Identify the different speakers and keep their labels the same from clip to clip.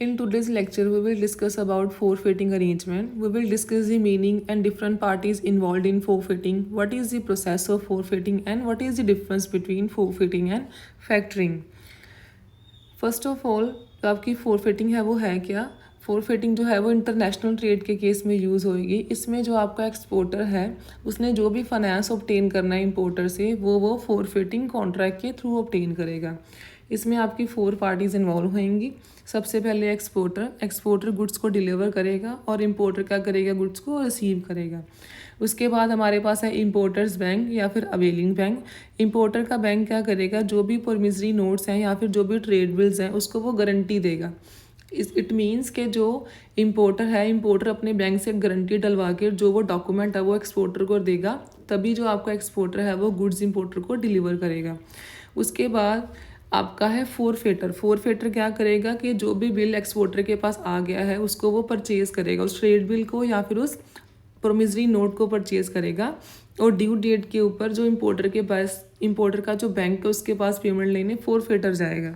Speaker 1: In today's lecture, we will discuss about forfeiting arrangement. We will discuss the meaning and different parties involved in forfeiting. What is the process of forfeiting and what is the difference between forfeiting and factoring. First of all जो आपकी फोरफिटिंग है वो है क्या। फोरफिटिंग जो है वो international trade के केस में यूज़ होएगी। इसमें जो आपका एक्सपोर्टर है उसने जो भी फाइनेंस ऑब्टेन करना है इंपोर्टर से वो फोरफिटिंग कॉन्ट्रैक्ट के थ्रू ऑब्टेन करेगा। इसमें आपकी 4 पार्टीज़ इन्वॉल्व होंगी। सबसे पहले एक्सपोर्टर गुड्स को डिलीवर करेगा और इम्पोर्टर क्या करेगा, गुड्स को रिसीव करेगा। उसके बाद हमारे पास है इम्पोर्टर्स बैंक या फिर अवेलिंग बैंक। इम्पोर्टर का बैंक क्या करेगा, जो भी परमिजरी नोट्स हैं या फिर जो भी ट्रेड बिल्स हैं उसको वो गारंटी देगा। इट मीन्स के जो इम्पोर्टर अपने बैंक से गारंटी डलवा के जो वो डॉक्यूमेंट है वो एक्सपोर्टर को देगा, तभी जो आपका एक्सपोर्टर है वो गुड्स इम्पोर्टर को डिलीवर करेगा। उसके बाद आपका है फोरफेटर क्या करेगा कि जो भी बिल एक्सपोर्टर के पास आ गया है उसको वो परचेज करेगा, उस ट्रेड बिल को या फिर उस प्रोमिसरी नोट को परचेज करेगा और ड्यू डेट के ऊपर जो इम्पोर्टर का जो बैंक है उसके पास पेमेंट लेने फोरफेटर जाएगा।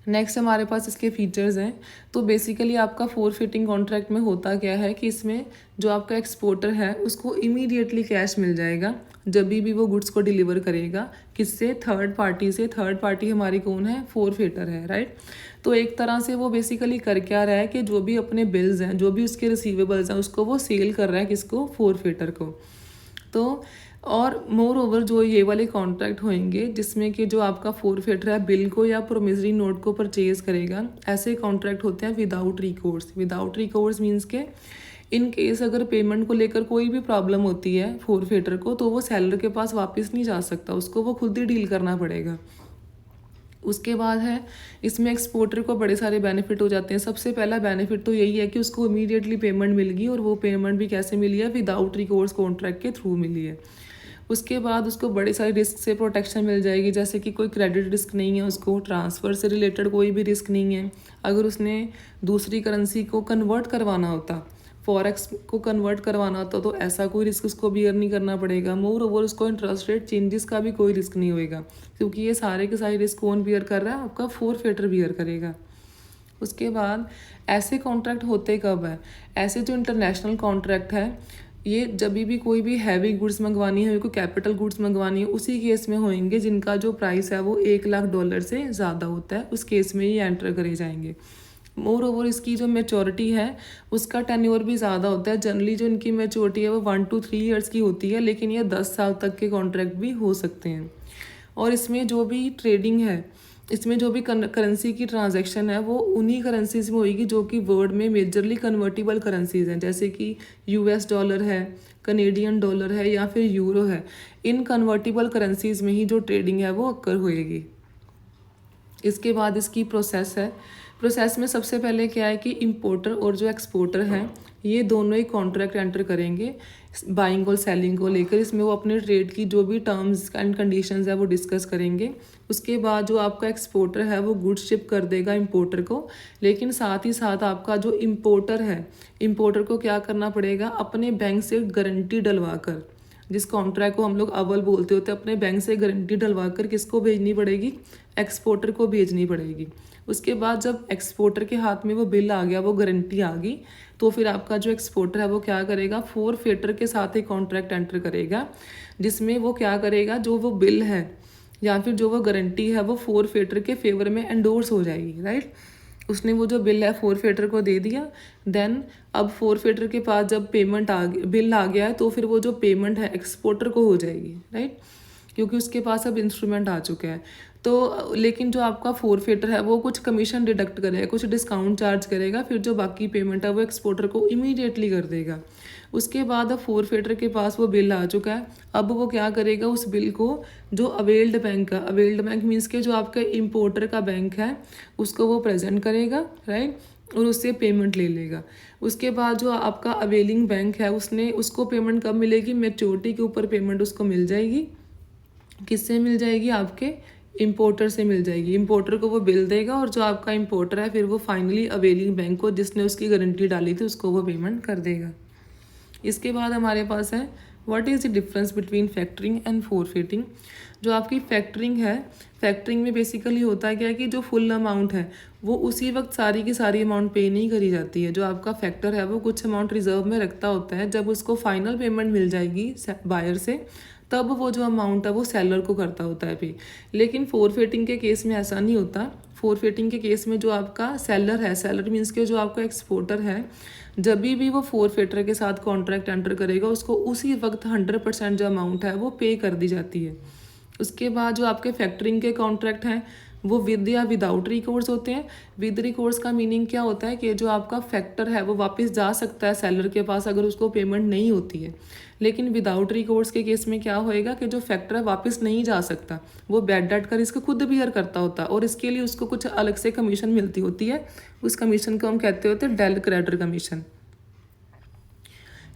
Speaker 1: नेक्स्ट हमारे पास इसके फीचर्स हैं। तो बेसिकली आपका फोरफिटिंग कॉन्ट्रैक्ट में होता क्या है कि इसमें जो आपका एक्सपोर्टर है उसको इमीडिएटली कैश मिल जाएगा जब भी वो गुड्स को डिलीवर करेगा। किससे, थर्ड पार्टी से। थर्ड पार्टी हमारी कौन है, फोरफिटर है, राइट। तो एक तरह से वो बेसिकली कर क्या रहा है कि जो भी अपने बिल्स हैं, जो भी उसके रिसीवेबल्स हैं, उसको वो सेल कर रहा है, किसको, फोरफिटर को। तो और मोर ओवर जो ये वाले कॉन्ट्रैक्ट होंगे जिसमें कि जो आपका फोरफिटर है बिल को या प्रोमिसरी नोट को परचेज करेगा, ऐसे कॉन्ट्रैक्ट होते हैं विदाउट रिकोर्स मीन्स के इन केस अगर पेमेंट को लेकर कोई भी प्रॉब्लम होती है फोरफिटर को तो वो सेलर के पास वापस नहीं जा सकता, उसको वो खुद ही डील करना पड़ेगा। उसके बाद है इसमें एक्सपोर्टर को बड़े सारे बेनिफिट हो जाते हैं। सबसे पहला बेनिफिट तो यही है कि उसको इमीडिएटली पेमेंट मिल गई, और वो पेमेंट भी कैसे मिली है, विदाउट रिकोर्स कॉन्ट्रैक्ट के थ्रू मिली है। उसके बाद उसको बड़े सारे रिस्क से प्रोटेक्शन मिल जाएगी, जैसे कि कोई क्रेडिट रिस्क नहीं है, उसको ट्रांसफ़र से रिलेटेड कोई भी रिस्क नहीं है। अगर उसने दूसरी करेंसी को कन्वर्ट करवाना होता, फॉरेक्स को कन्वर्ट करवाना होता, तो ऐसा कोई रिस्क उसको बियर नहीं करना पड़ेगा। मोर ओवर उसको इंटरेस्ट रेट चेंजेस का भी कोई रिस्क नहीं होएगा, क्योंकि ये सारे के सारे रिस्क कौन बियर कर रहा है, आपका फोरफिटर बियर करेगा। उसके बाद ऐसे कॉन्ट्रैक्ट होते कब है, ऐसे जो इंटरनेशनल कॉन्ट्रैक्ट है ये जब भी कोई भी हैवी गुड्स मंगवानी है, कोई कैपिटल गुड्स मंगवानी है, उसी केस में होंगे जिनका जो प्राइस है वो $1,00,000 से ज़्यादा होता है, उस केस में ये एंटर करे जाएंगे। मोर ओवर इसकी जो मेचोरिटी है उसका टेन्योर भी ज़्यादा होता है। जनरली जो इनकी मेचोरिटी है वो 1 to 3 ईयर्स की होती है, लेकिन ये 10 साल तक के कॉन्ट्रैक्ट भी हो सकते हैं। और इसमें जो भी ट्रेडिंग है, इसमें जो भी करेंसी की ट्रांजैक्शन है वो उन्हीं करेंसीज में होगी जो कि वर्ल्ड में मेजरली कन्वर्टिबल करेंसीज हैं, जैसे कि US डॉलर है, कनेडियन डॉलर है या फिर यूरो है। इन कन्वर्टिबल करेंसीज में ही जो ट्रेडिंग है वो अक्कर होएगी। इसके बाद इसकी प्रोसेस में सबसे पहले क्या है कि इम्पोर्टर और जो एक्सपोर्टर हैं ये दोनों ही कॉन्ट्रैक्ट एंटर करेंगे बाइंग और सेलिंग को लेकर। इसमें वो अपने ट्रेड की जो भी टर्म्स एंड कंडीशंस है वो डिस्कस करेंगे। उसके बाद जो आपका एक्सपोर्टर है वो गुड्स शिप कर देगा इम्पोर्टर को, लेकिन साथ ही साथ आपका जो इम्पोर्टर है, इम्पोर्टर को क्या करना पड़ेगा, अपने बैंक से गारंटी डलवा कर, जिस कॉन्ट्रैक्ट को हम लोग अव्वल बोलते होते हैं, अपने बैंक से गारंटी डलवा कर किसको भेजनी पड़ेगी, एक्सपोर्टर को भेजनी पड़ेगी। उसके बाद जब एक्सपोर्टर के हाथ में वो बिल आ गया, वो गारंटी आ गई, तो फिर आपका जो एक्सपोर्टर है वो क्या करेगा, फोरफिटर के साथ एक कॉन्ट्रैक्ट एंटर करेगा, जिसमें वो क्या करेगा, जो वो बिल है या फिर जो वो गारंटी है वो फोरफिटर के फेवर में एंडोर्स हो जाएगी, राइट। उसने वो जो बिल है फोरफिटर को दे दिया, देन अब फोरफिटर के पास जब बिल आ गया है तो फिर वो जो पेमेंट है एक्सपोर्टर को हो जाएगी, राइट, क्योंकि उसके पास अब इंस्ट्रूमेंट आ चुका है। तो लेकिन जो आपका फोरफिटर है वो कुछ कमीशन डिडक्ट करेगा, कुछ डिस्काउंट चार्ज करेगा, फिर जो बाकी पेमेंट है वो एक्सपोर्टर को इमीडिएटली कर देगा। उसके बाद अब फोरफिटर के पास वो बिल आ चुका है, अब वो क्या करेगा, उस बिल को जो अवेल्ड बैंक मीन्स के जो आपका इम्पोर्टर का बैंक है उसको वो प्रेजेंट करेगा, राइट, और उससे पेमेंट ले लेगा। उसके बाद जो आपका अवेलिंग बैंक है उसको पेमेंट कब मिलेगी, मैच्योरिटी के ऊपर पेमेंट उसको मिल जाएगी। किससे मिल जाएगी, आपके इम्पोर्टर से मिल जाएगी। इम्पोर्टर को वो बिल देगा और जो आपका इम्पोर्टर है फिर वो फाइनली अवेलिंग बैंक को, जिसने उसकी गारंटी डाली थी, उसको वो पेमेंट कर देगा। इसके बाद हमारे पास है what is the difference between factoring and forfaiting. जो आपकी फैक्टरिंग है, फैक्टरिंग में बेसिकली होता है क्या है कि जो फुल अमाउंट है वो उसी वक्त सारी की सारी अमाउंट पे नहीं करी जाती है। जो आपका फैक्टर है वो कुछ अमाउंट रिजर्व में रखता होता है, जब उसको फाइनल पेमेंट मिल जाएगी बायर से तब वो जो अमाउंट है वो सेलर को करता होता है पे। लेकिन फोरफिटिंग के केस में ऐसा नहीं होता। फोरफिटिंग के केस में जो आपका सेलर है, सेलर मीन्स के जो आपका एक्सपोर्टर है, जब भी वो फोरफिटर के साथ कॉन्ट्रैक्ट एंटर करेगा उसको उसी वक्त 100% जो अमाउंट है वो पे कर दी जाती है। उसके बाद जो आपके फैक्टरिंग के कॉन्ट्रैक्ट हैं वो विद या विदाउट रिकोर्स होते हैं। विद रिकोर्स का मीनिंग क्या होता है कि जो आपका फैक्टर है वो वापस जा सकता है सेलर के पास अगर उसको पेमेंट नहीं होती है। लेकिन विदाउट रिकोर्स के केस में क्या होएगा कि जो फैक्टर है वापस नहीं जा सकता, वो बैड डेट का रिस्क खुद बियर करता होता है और इसके लिए उसको कुछ अलग से कमीशन मिलती होती है। उस कमीशन को हम कहते होते हैं डेल क्रेडिटर कमीशन।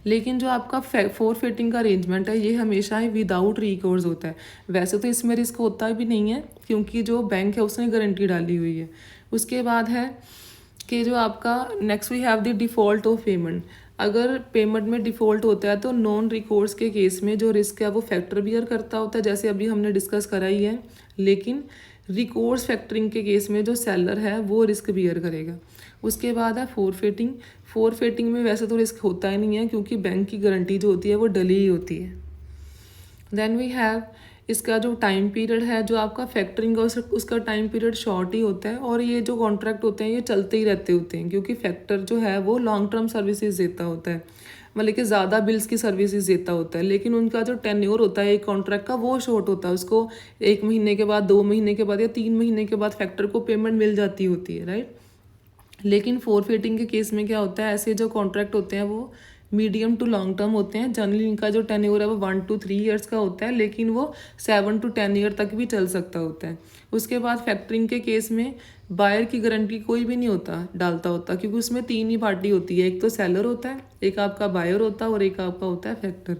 Speaker 1: लेकिन जो आपका फोरफिटिंग का अरेंजमेंट है ये हमेशा ही विदाउट रिकोर्स होता है। वैसे तो इसमें रिस्क होता भी नहीं है क्योंकि जो बैंक है उसने गारंटी डाली हुई है। उसके बाद है कि जो आपका next we have the default of payment. अगर पेमेंट में डिफ़ॉल्ट होता है तो नॉन रिकोर्स के केस में जो रिस्क है वो फैक्टर बियर करता होता है, जैसे अभी हमने डिस्कस करा ही है। लेकिन रिकोर्स फैक्टरिंग के केस में जो सेलर है वो रिस्क बियर करेगा। उसके बाद है फोरफिटिंग। फोरफिटिंग में वैसे तो रिस्क होता ही नहीं है क्योंकि बैंक की गारंटी जो होती है वो डली ही होती है। देन वी हैव इसका जो टाइम पीरियड है, जो आपका फैक्टरिंग का उसका टाइम पीरियड शॉर्ट ही होता है और ये जो कॉन्ट्रैक्ट होते हैं ये चलते ही रहते होते हैं क्योंकि फैक्टर जो है वो लॉन्ग टर्म सर्विसेज देता होता है, मतलब कि ज़्यादा बिल्स की सर्विसेज देता होता है। लेकिन उनका जो टेन्योर होता है एक कॉन्ट्रैक्ट का वो शॉर्ट होता है, उसको 1 महीने के बाद, 2 महीने के बाद या 3 महीने के बाद फैक्टर को पेमेंट मिल जाती होती है, राइट। लेकिन फोरफिटिंग के केस में क्या होता है, ऐसे जो कॉन्ट्रैक्ट होते हैं वो मीडियम टू लॉन्ग टर्म होते हैं। जनरली इनका जो टेन्योर है वो 1 to 3 ईयर्स का होता है, लेकिन वो 7 to 10 ईयर तक भी चल सकता होता है। उसके बाद फैक्टरिंग के केस में बायर की गारंटी कोई भी नहीं होता डालता होता क्योंकि उसमें 3 ही पार्टी होती है, एक तो सेलर होता है, एक आपका बायर होता है और एक आपका होता है फैक्टर।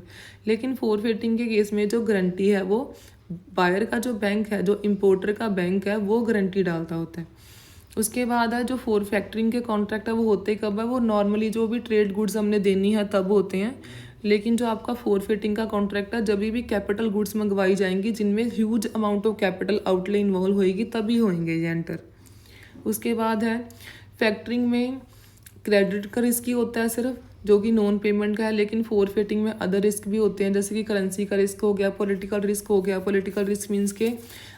Speaker 1: लेकिन फोरफिटिंग के केस में जो गारंटी है वो बायर का जो बैंक है, जो इम्पोर्टर का बैंक है, वो गारंटी डालता होता है। उसके बाद है जो फोर फैक्टरिंग के कॉन्ट्रैक्ट है वो होते कब है, वो नॉर्मली जो भी ट्रेड गुड्स हमने देनी है तब होते हैं। लेकिन जो आपका फोरफिटिंग का कॉन्ट्रैक्ट है जब भी कैपिटल गुड्स मंगवाई जाएंगी जिनमें huge amount of capital outlay involve होएगी तभी होंगे ये एंटर। उसके बाद है फैक्टरिंग में क्रेडिट का रिस्क ही होता है सिर्फ, जो कि नॉन पेमेंट का है। लेकिन फोरफिटिंग में अदर रिस्क भी होते हैं, जैसे कि करेंसी का रिस्क हो गया, पॉलिटिकल रिस्क हो गया। पॉलिटिकल रिस्क मीन्स के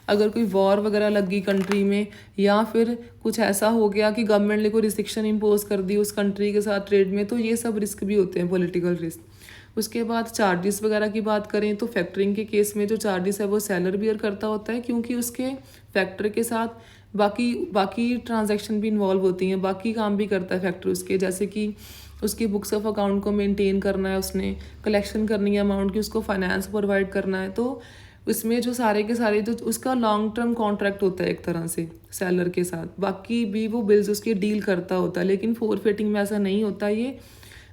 Speaker 1: अगर कोई वॉर वगैरह लग गई कंट्री में या फिर कुछ ऐसा हो गया कि गवर्नमेंट ने कोई रिस्ट्रिक्शन इम्पोज कर दी उस कंट्री के साथ ट्रेड में, तो ये सब रिस्क भी होते हैं पॉलिटिकल रिस्क। उसके बाद चार्जेस वगैरह की बात करें तो फैक्टरिंग के केस में जो चार्जेस है वो सेलर बियर करता होता है क्योंकि उसके फैक्टर के साथ बाकी ट्रांजैक्शन भी इन्वॉल्व होती हैं, बाकी काम भी करता है फैक्टर उसके, जैसे कि उसकी बुक्स ऑफ अकाउंट को मेंटेन करना है, उसने कलेक्शन करनी है अमाउंट की, उसको फाइनेंस प्रोवाइड करना है। तो इसमें जो सारे के सारे जो उसका लॉन्ग टर्म कॉन्ट्रैक्ट होता है एक तरह से सेलर के साथ, बाकी भी वो बिल्स उसके डील करता होता है। लेकिन फोरफिटिंग में ऐसा नहीं होता, ये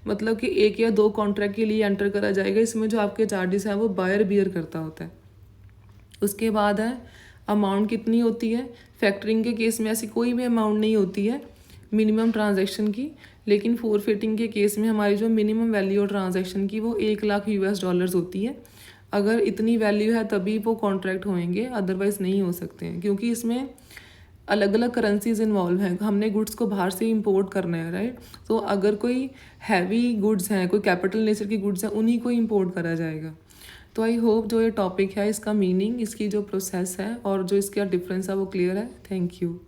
Speaker 1: मतलब कि 1 या 2 कॉन्ट्रैक्ट के लिए एंटर करा जाएगा, इसमें जो आपके चार्जेस हैं वो बायर बियर करता होता है। उसके बाद है अमाउंट कितनी होती है। फैक्टरिंग के केस में ऐसी कोई भी अमाउंट नहीं होती है मिनिमम ट्रांजैक्शन की, लेकिन फोरफिटिंग के केस में हमारी जो मिनिमम वैल्यू और ट्रांजैक्शन की वो 1 लाख US$ होती है। अगर इतनी वैल्यू है तभी वो कॉन्ट्रैक्ट होएंगे, अदरवाइज़ नहीं हो सकते हैं क्योंकि इसमें अलग अलग करेंसीज इन्वॉल्व हैं। हमने गुड्स को बाहर से इंपोर्ट करना है, राइट। तो अगर कोई हैवी गुड्स हैं, कोई कैपिटल नेचर की गुड्स हैं, उन्हीं को इंपोर्ट करा जाएगा। तो आई होप जो ये टॉपिक है इसका मीनिंग, इसकी जो प्रोसेस है और जो इसका डिफरेंस है वो क्लियर है। Thank you.